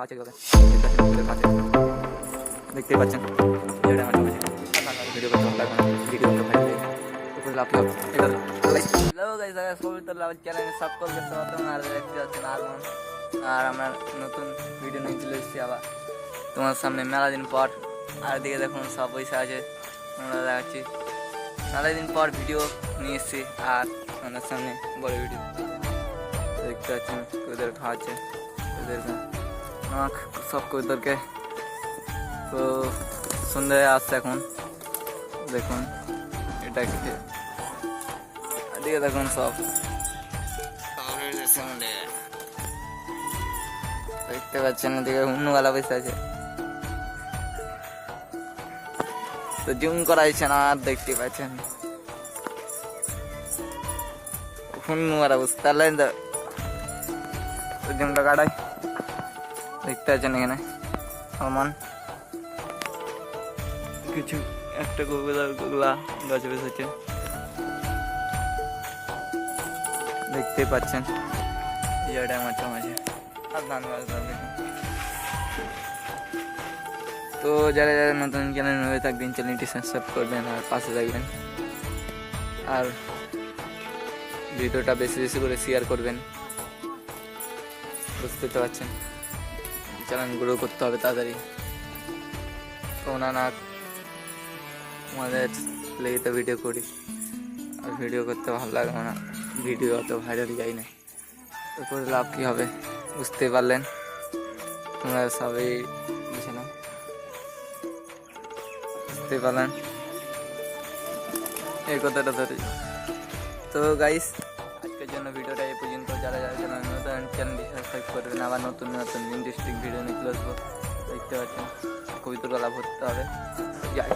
খাওয়াচ্ছে কীভাবে দেখতেই পাচ্ছেন। ভিডিওটা আমার ভিডিও করতে ভালো লাগবে না, ভিডিও করতে ভালো লাগে লাভ হ্যালো গাইস, পবিত্র লাভ চ্যানেলে সকলকে স্বাগতম। আর দেখতে পাচ্ছেন আর আমরা নতুন ভিডিও নিয়ে চলে এসেছি আবার তোমার সামনে মেলা দিন পর। আর দিকে দেখুন সব পয়সা আছে, আমরা দেখাচ্ছি মেলা দিন পর ভিডিও নিয়ে এসেছি। আর আমাদের সামনে বড় ভিডিও দেখতে পাচ্ছেন, ওদের খাওয়াচ্ছে ওদেরকে সব ওদেরকে। তো সন্ধ্যে আসছে এখন, দেখুন এটা এদিকে দেখুন সব দেখতে পাচ্ছেন। এদিকে অন্যবেলা বসে আছে, তো জুম করা যাচ্ছে না, আর দেখতে পাচ্ছেন হুন্নুমারা বুঝতে পারলেন তো, জুমটা কাটাই দেখতে পাচ্ছেন। এখানে সলমান কিছু একটা গুলা গাছে বেসেছে দেখতে পাচ্ছেন। জায়গাটা মাঝে মাঝে আর ধান গাছ দেখুন। তো যারা যারা নতুন চ্যানেল হয়ে থাকবেন চ্যানেলটি সাবস্ক্রাইব করবেন আর পাশে থাকবেন। আর ভিডিওটা বেশি বেশি করে শেয়ার করবেন, বুঝতে তো পারছেন। চ্যানেল গ্রো করতে হবে তাড়াতাড়ি, তোমরা না আমাদের প্লেতে ভিডিও করি আর ভিডিও করতে ভালো লাগে না, ভিডিও অত ভাইরাল যায় না, তো করে লাভ কী হবে বুঝতে পারলেন। তোমরা সবাই বুঝে না, বুঝতে পারলেন এই কথাটা ধরে। তো গাইস আজকের জন্য ভিডিওটা এই পর্যন্ত। যারা যারা নতুন চ্যানেলটি সাবস্ক্রাইব করবেন, আবার নতুন নতুন ইন্টারেস্টিং ভিডিও নিয়ে চলে আসবো। দেখতে পাচ্ছেন কবিতার গলা ভরতে হবে। যাই